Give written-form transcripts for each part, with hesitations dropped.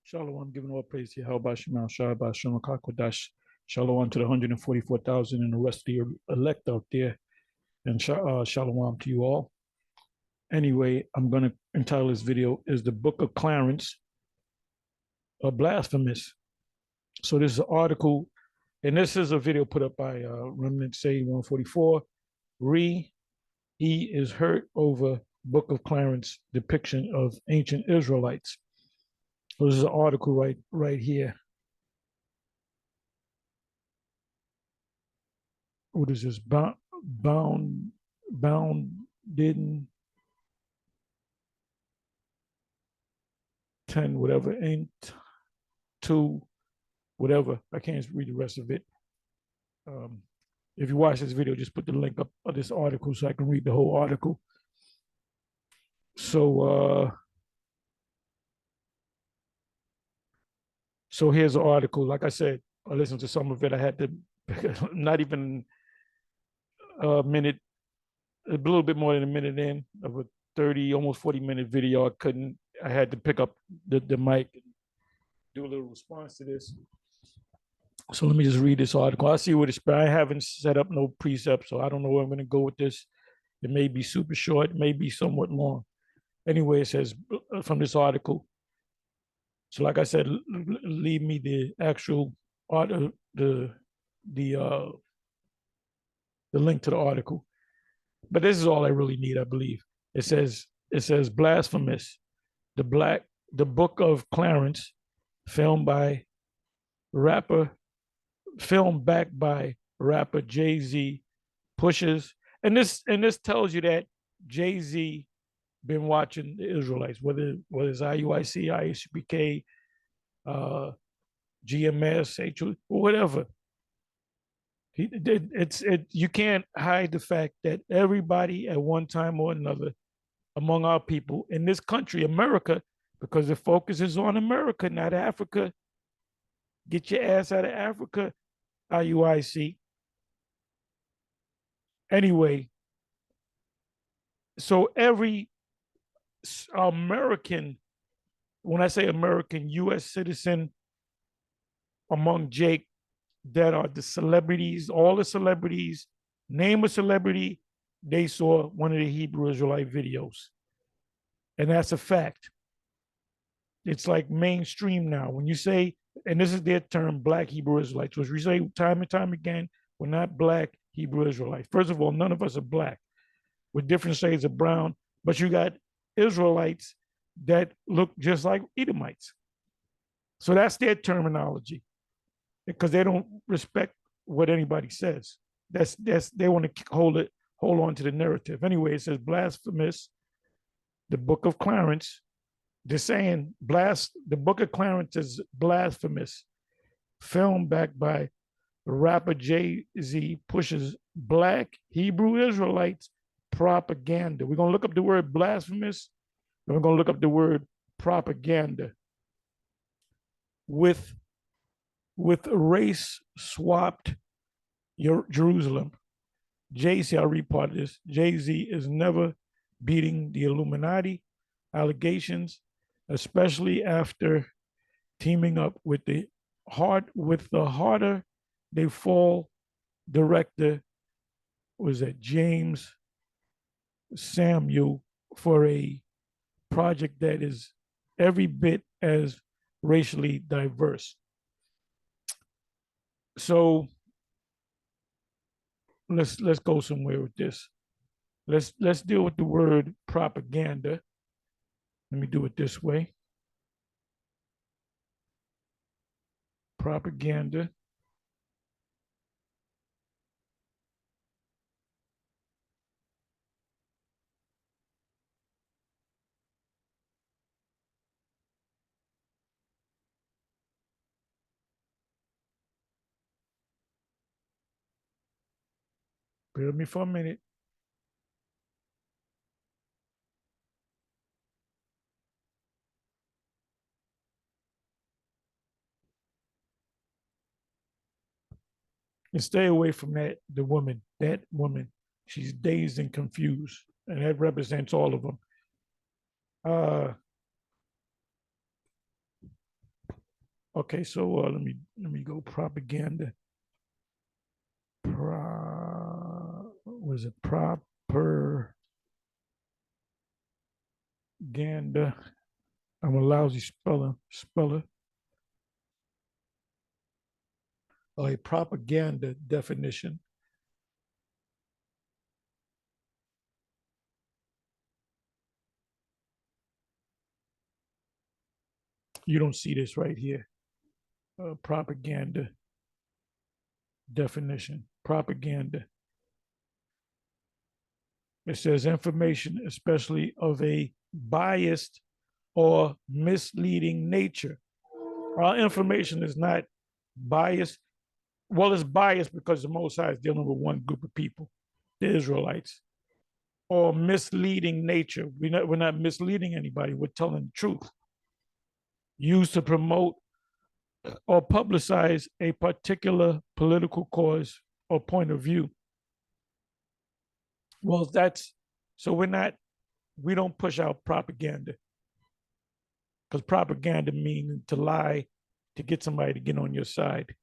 Shalom, giving all praise to Yahweh Shema, Shabbat, Shalom, Kakodash, Shalom to the 144,000 and the rest of the elect out there, and Shalom to you all. Anyway, I'm going to entitle this video, Is the Book of Clarence a Blasphemous? So this is an article, and this is a video put up by Remnant Say 144. He is hurt over Book of Clarence depiction of ancient Israelites. So this is an article right here. What is this? Bound didn't 10 whatever ain't 2 whatever. I can't read the rest of it. If you watch this video, just put the link up of this article so I can read the whole article. So here's the article. Like I said, I listened to some of it. I had to not even a minute, a little bit more than a minute in of a 30, almost 40-minute video. I had to pick up the mic and do a little response to this. So let me just read this article. I see what it's, I haven't set up no precepts, so I don't know where I'm going to go with this. It may be super short, it may be somewhat long. Anyway, it says from this article. So like I said, leave me the actual article, the link to the article. But this is all I really need, I believe. It says blasphemous. The Book of Clarence, filmed backed by rapper Jay-Z, pushes, and this tells you that Jay-Z been watching the Israelites, whether it's IUIC, ISBK, GMS, HO, whatever. You can't hide the fact that everybody at one time or another among our people in this country, America, because the focus is on America, not Africa. Get your ass out of Africa, IUIC. Anyway, so every American, when I say American, U.S. citizen among Jake, that are the celebrities, all the celebrities, name a celebrity, they saw one of the Hebrew Israelite videos. And that's a fact. It's like mainstream now. When you say, and this is their term, Black Hebrew Israelites, which we say time and time again, we're not Black Hebrew Israelites. First of all, none of us are Black. We're different shades of brown, but you got Israelites that look just like Edomites. So that's their terminology, because they don't respect what anybody says. They want to hold on to the narrative. Anyway, it says blasphemous, the Book of Clarence. They're saying the Book of Clarence is blasphemous. Filmed backed by rapper Jay-Z pushes Black Hebrew Israelites propaganda. We're going to look up the word blasphemous, and we're going to look up the word propaganda. With race-swapped Jerusalem. Jay-Z, I'll read part of this. Jay-Z is never beating the Illuminati allegations, especially after teaming up with the Harder They Fall director, was that James Samuel, for a project that is every bit as racially diverse. So let's go somewhere with this. Let's deal with the word propaganda. Let me do it this way. Propaganda. Bear with me for a minute. And stay away from that woman. She's dazed and confused, and that represents all of them. Okay, so let me go propaganda. Was it propaganda? I'm a lousy speller. A propaganda definition. You don't see this right here. Propaganda definition. Propaganda. It says information, especially of a biased or misleading nature. Our information is not biased. Well, it's biased because the Most High is dealing with one group of people, the Israelites, or misleading nature. We're not misleading anybody. We're telling the truth. Used to promote or publicize a particular political cause or point of view. Well, that's so we don't push out propaganda because propaganda means to lie to get somebody to get on your side.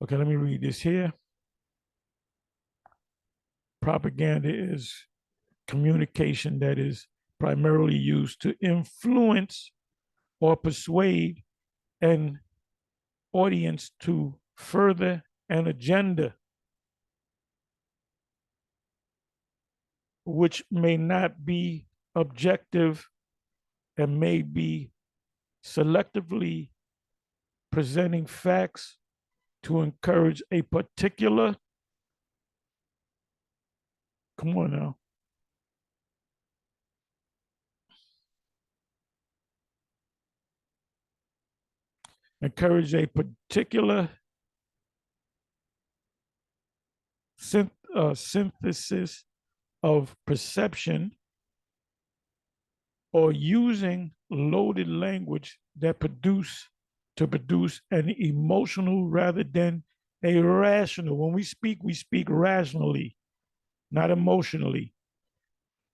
Okay, let me read this here. Propaganda is communication that is primarily used to influence or persuade an audience to further an agenda which may not be objective and may be selectively presenting facts to encourage a particular, come on now, encourage a particular synthesis of perception or using loaded language that produce an emotional rather than a rational. When we speak rationally, not emotionally.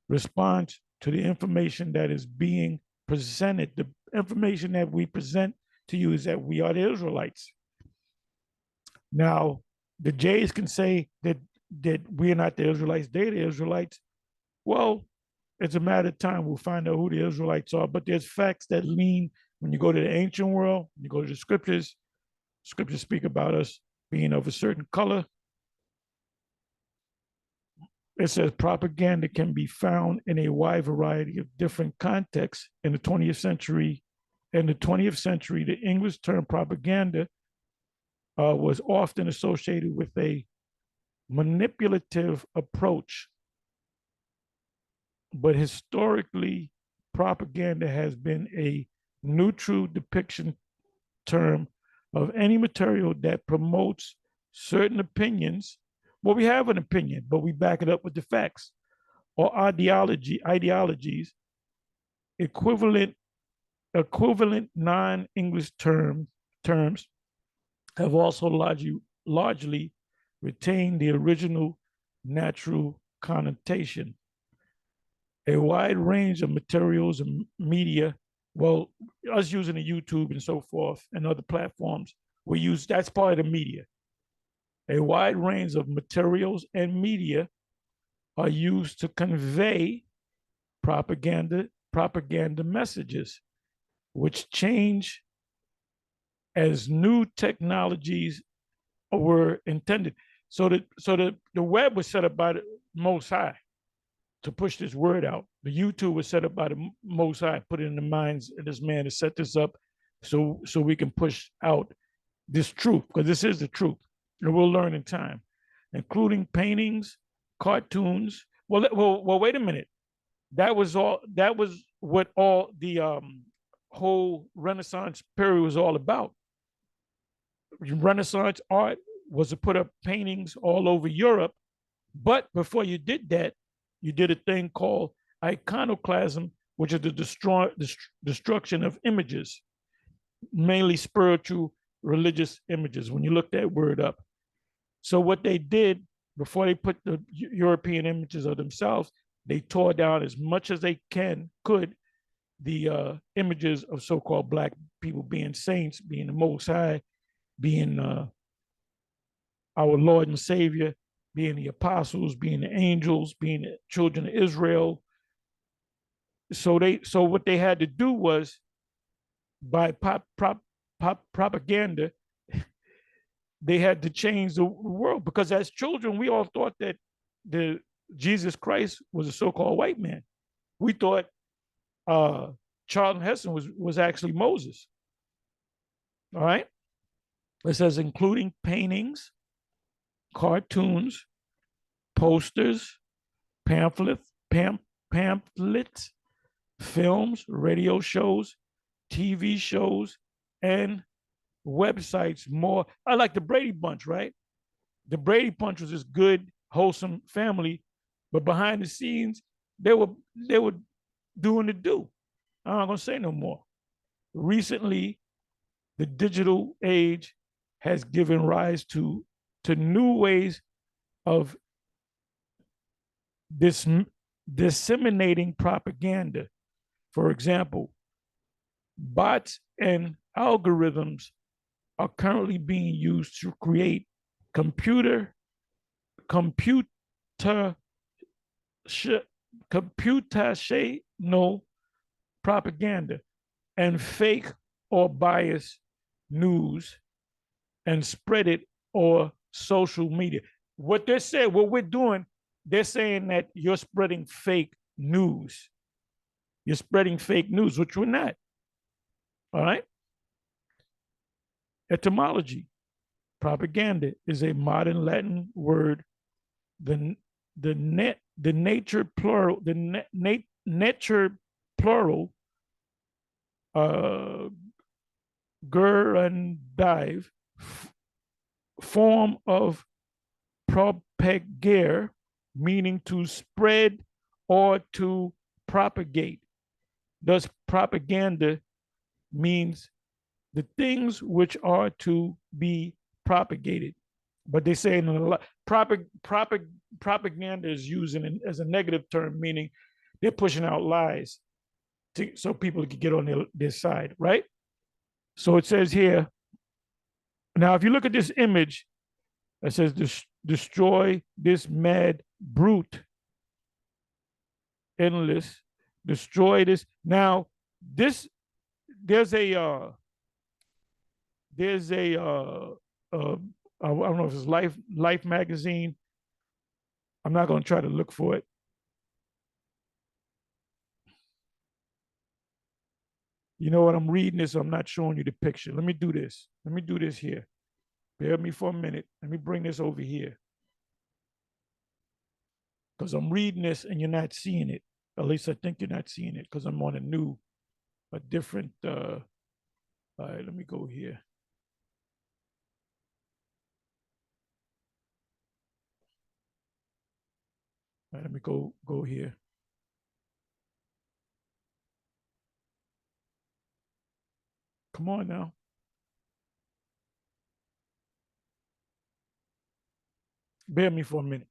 Response to the information that is being presented. The information that we present to you is that we are the Israelites. Now, the Jays can say that we're not the Israelites, they're the Israelites. Well, it's a matter of time. We'll find out who the Israelites are. But there's facts that lean when you go to the ancient world, you go to the scriptures speak about us being of a certain color. It says propaganda can be found in a wide variety of different contexts in the 20th century. In the 20th century, the English term propaganda was often associated with a manipulative approach. But historically, propaganda has been a neutral depiction term of any material that promotes certain opinions. Well, we have an opinion, but we back it up with the facts or ideologies, equivalent non-English terms have also largely retained the original natural connotation. A wide range of materials and media, well, us using the YouTube and so forth and other platforms, we use that's part of the media. A wide range of materials and media are used to convey propaganda messages, which change as new technologies were intended. So the web was set up by the Most High to push this word out. The YouTube was set up by the Most High, put it in the minds of this man to set this up, so we can push out this truth, because this is the truth, and we'll learn in time, including paintings, cartoons. Well, wait a minute. That was all. That was what all the whole Renaissance period was all about. Renaissance art was to put up paintings all over Europe, but before you did that, you did a thing called iconoclasm, which is the destruction of images, mainly spiritual, religious images. When you look that word up, So what they did before they put the European images of themselves, they tore down as much as they could the images of so-called black people being saints, being the Most High, being our Lord and Savior, being the apostles, being the angels, being the children of Israel. So what they had to do was by propaganda, they had to change the world because as children we all thought that the Jesus Christ was a so-called white man. We thought uh, Charlton Heston was actually Moses. All right. It says including paintings, cartoons, posters, pamphlets, pamphlets, films, radio shows, TV shows, and websites more. I like the Brady Bunch, right? The Brady Bunch was this good, wholesome family, but behind the scenes, they were doing the do. I'm not gonna say no more. Recently, the digital age has given rise to new ways of dis, disseminating propaganda. For example, bots and algorithms are currently being used to create computer computer computational propaganda and fake or biased news and spread it or social media. What they're saying, what we're doing, they're saying that you're spreading fake news. You're spreading fake news, which we're not. All right. Etymology. Propaganda is a modern Latin word. The the nature plural nature plural uh dive form of propagare, meaning to spread or to propagate. Thus, propaganda means the things which are to be propagated. But they say in a lot, propaganda is used as a negative term, meaning they're pushing out lies so people can get on their side, right? So it says here, now if you look at this image, it says destroy this mad brute, endless, destroy this. Now, this there's a there's a I don't know if it's Life magazine. I'm not going to try to look for it. You know what? I'm reading this. So I'm not showing you the picture. Let me do this. Let me do this here. Bear with me for a minute. Let me bring this over here because I'm reading this and you're not seeing it. At least I think you're not seeing it because I'm on a different. All right, let me go here. All right, let me go here. Come on now. Bear with me for a minute.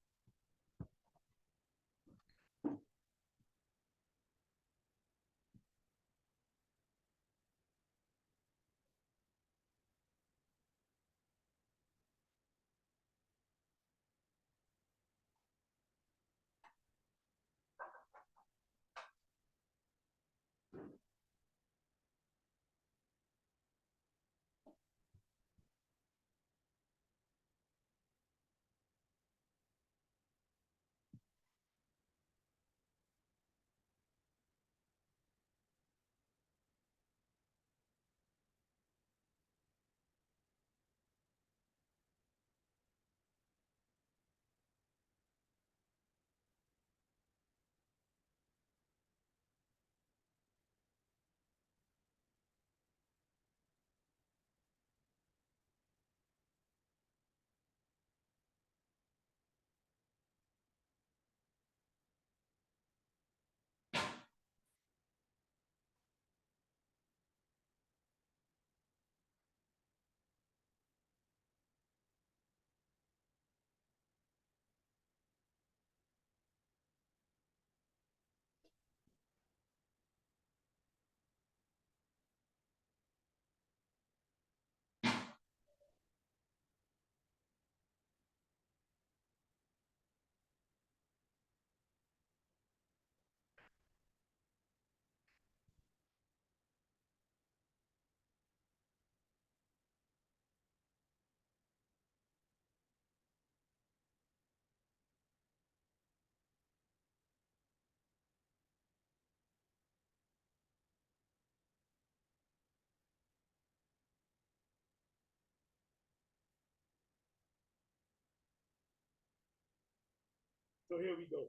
So here we go.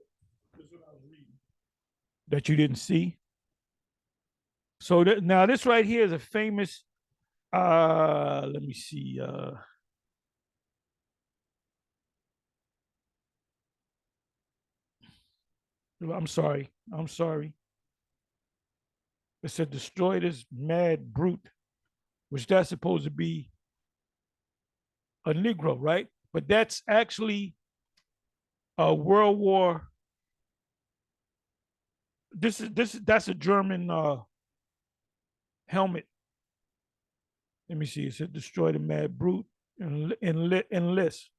This is what I was reading. That you didn't see. So now this right here is a famous. Let me see. I'm sorry. I'm sorry. It said destroy this mad brute, which that's supposed to be a Negro, right? But that's actually a World War. This that's a German helmet. Let me see. It said destroy the mad brute and enlist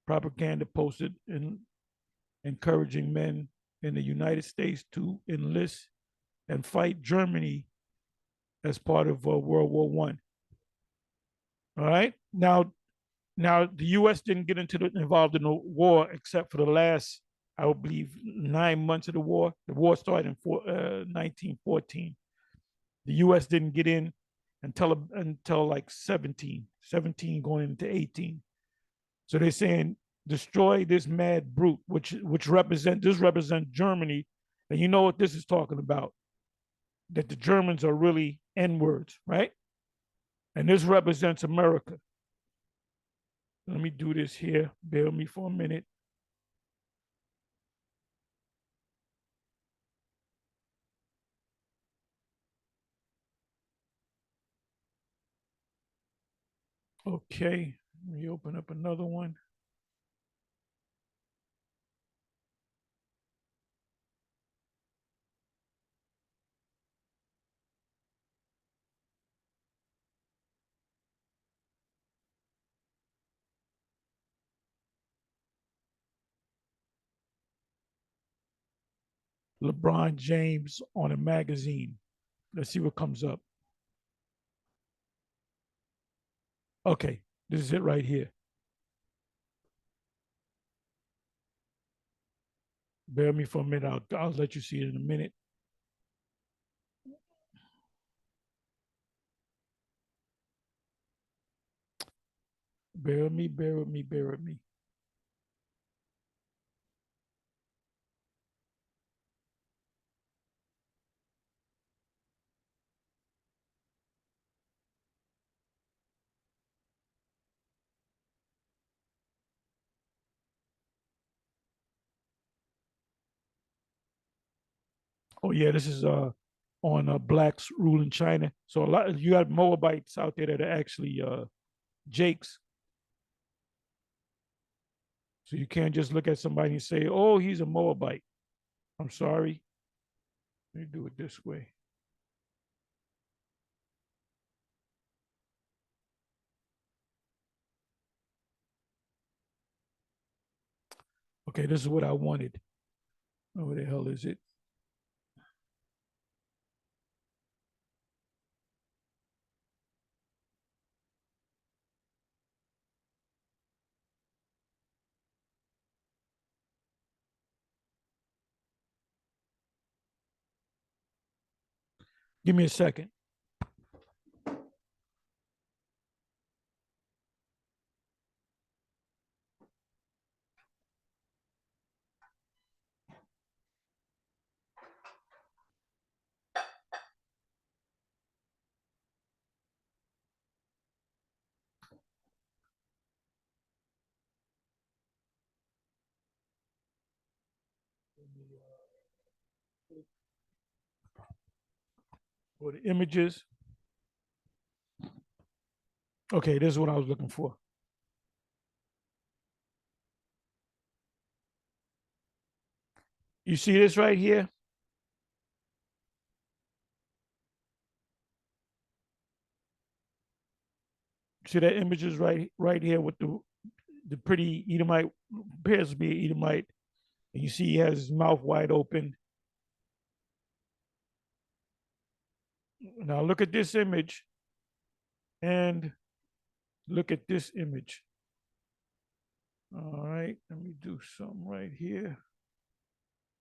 propaganda posted in encouraging men in the United States to enlist and fight Germany as part of World War One. All right. Now the U.S. didn't get involved in the war except for the last, I would believe, 9 months of the war. The war started in 1914. The U.S. didn't get in until like 17 going into 18. So they're saying destroy this mad brute, which represent Germany, and you know what this is talking about? That the Germans are really N words, right? And this represents America. Let me do this here. Bear with me for a minute. Okay, let me open up another one. LeBron James on a magazine. Let's see what comes up. Okay, this is it right here. Bear with me for a minute. I'll let you see it in a minute. Bear with me, bear with me, bear with me. Oh yeah, this is on blacks ruling China. So a lot you got Moabites out there that are actually Jakes. So you can't just look at somebody and say, "Oh, he's a Moabite." I'm sorry. Let me do it this way. Okay, this is what I wanted. Oh, where the hell is it? Give me a second. For the images. Okay, this is what I was looking for. You see this right here? See that images right here with the pretty Edomite appears to be an Edomite, and you see he has his mouth wide open. Now look at this image and look at this image. All right, let me do something right here.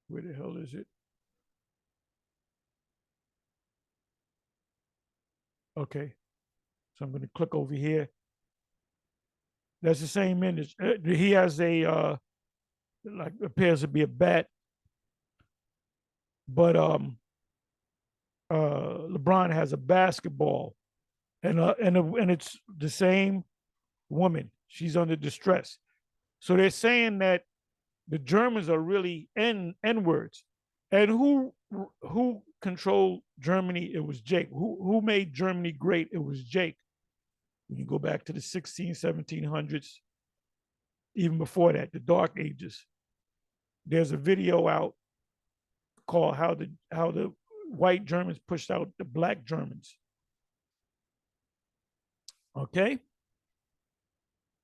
Where the hell is it? Okay, so I'm going to click over here. That's the same image. He has a like appears to be a bat. But LeBron has a basketball, and it's the same woman. She's under distress. So they're saying that the Germans are really N words, and who controlled Germany? It was Jake. Who made Germany great? It was Jake. When you go back to the 16, 1700s, even before that, the Dark Ages. There's a video out called how the white Germans pushed out the black Germans. Okay.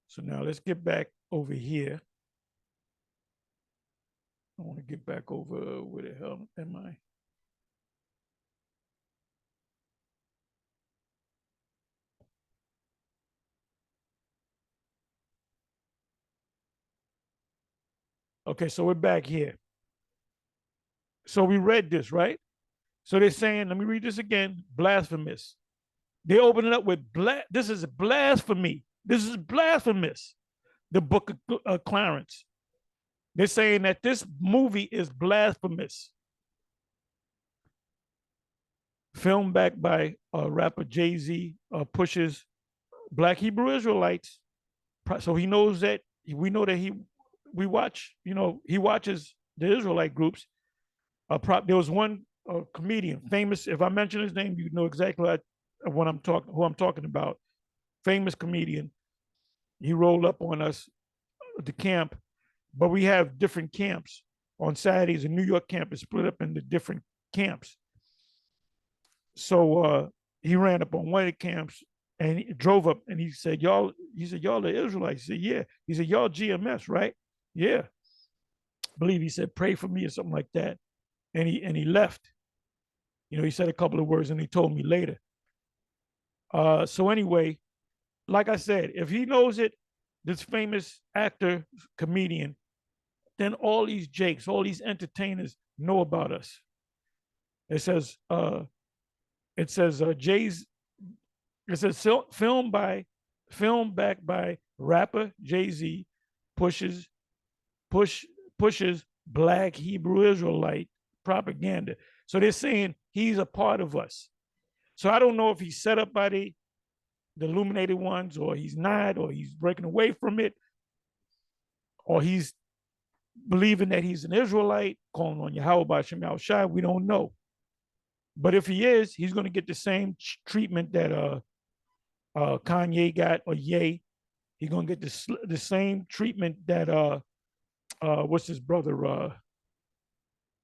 So now let's get back over here. I want to get back over where the hell am I? Okay, so we're back here. So we read this, right? So they're saying, let me read this again, blasphemous. They open it up with this is blasphemy. This is blasphemous. The book of Clarence. They're saying that this movie is blasphemous. Filmed back by rapper Jay-Z pushes Black Hebrew Israelites. So he knows that we know that we watch, he watches the Israelite groups. There was one comedian, famous. If I mention his name, you know exactly who I'm talking about. Famous comedian. He rolled up on us at the camp, but we have different camps on Saturdays. The New York camp is split up into different camps. So he ran up on one of the camps and he drove up and he said, y'all the Israelites. He said, yeah. He said, y'all GMS, right? Yeah. I believe he said, pray for me or something like that. And he left. He said a couple of words and he told me later. So anyway, like I said, if he knows it, this famous actor, comedian, then all these Jakes, all these entertainers know about us. It says Jay's. It says film back by rapper Jay-Z pushes Black Hebrew Israelite propaganda. So they're saying he's a part of us. So I don't know if he's set up by the illuminated ones, or he's not, or he's breaking away from it, or he's believing that he's an Israelite, calling on Yahweh by Shemal Shai. We don't know. But if he is, he's going to get the same treatment that Kanye got, or Ye. He's going to get the same treatment that what's his brother?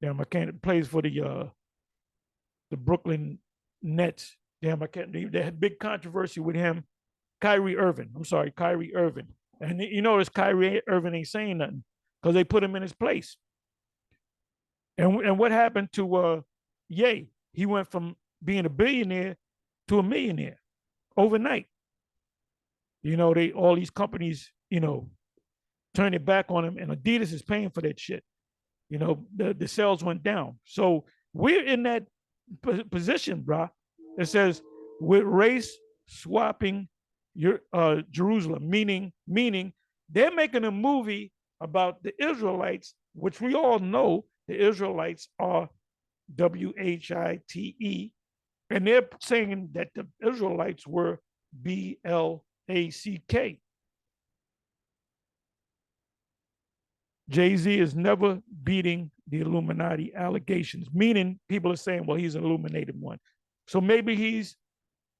Damn, I can't. Plays for the Brooklyn Nets. Damn, I can't. They had big controversy with him. Kyrie Irving. I'm sorry, Kyrie Irving. And you notice Kyrie Irving ain't saying nothing because they put him in his place. And what happened to Ye? He went from being a billionaire to a millionaire overnight. All these companies, turn it back on him, and Adidas is paying for that shit. The sales went down. So we're in that position, brah. It says with race swapping Jerusalem, meaning they're making a movie about the Israelites, which we all know the Israelites are WHITE, and they're saying that the Israelites were BLACK. Jay-Z is never beating the Illuminati allegations, meaning people are saying, well, he's an illuminated one. So maybe he's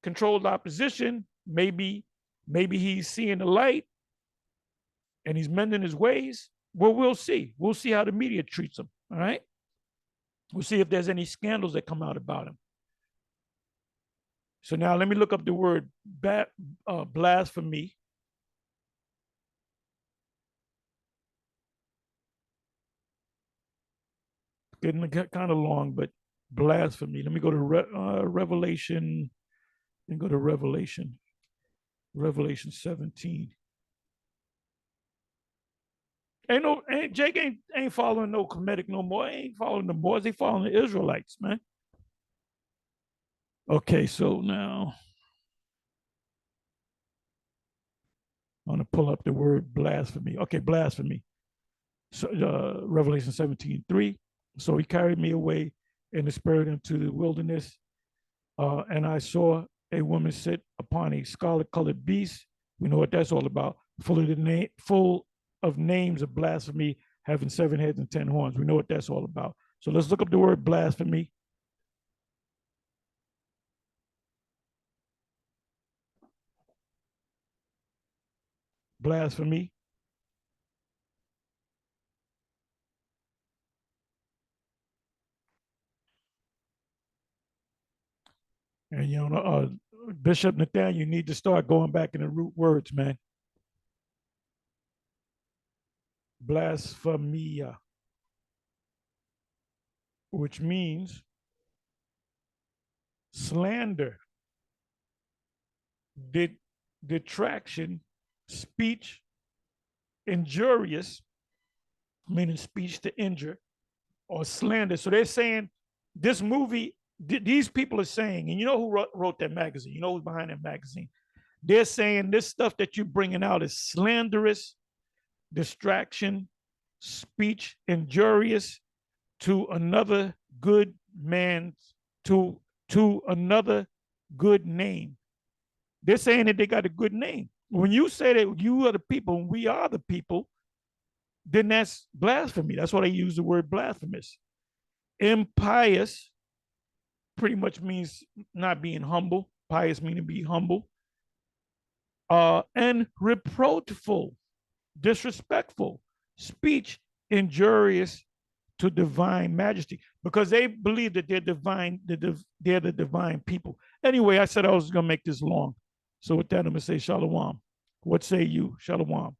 controlled opposition. Maybe he's seeing the light and he's mending his ways. Well, we'll see. We'll see how the media treats him. All right. We'll see if there's any scandals that come out about him. So now let me look up the word blasphemy. Getting kind of long, but blasphemy. Let me go to Revelation. Let me go to Revelation 17. Jake ain't following no Kemetic no more. Ain't following the Moors. They following the Israelites, man. Okay, so now I'm gonna pull up the word blasphemy. Okay, blasphemy. So, Revelation 17:3. So he carried me away in the spirit into the wilderness, and I saw a woman sit upon a scarlet-colored beast. We know what that's all about. Full of names of blasphemy, having 7 heads and 10 horns. We know what that's all about. So let's look up the word blasphemy. Blasphemy. And Bishop Nathaniel, you need to start going back in the root words, man. Blasphemia, which means slander, detraction, speech, injurious, meaning speech to injure, or slander. So they're saying this movie, these people are saying, and you know who wrote that magazine? You know who's behind that magazine? They're saying this stuff that you're bringing out is slanderous, distraction, speech injurious to another good man, to another good name. They're saying that they got a good name. When you say that you are the people and we are the people, then that's blasphemy. That's why they use the word blasphemous. Impious pretty much means not being humble. Pious meaning be humble. And reproachful, disrespectful, speech injurious to divine majesty, because they believe that they're divine, they're the divine people. Anyway, I said I was going to make this long. So with that, I'm going to say shalom. What say you? Shalom.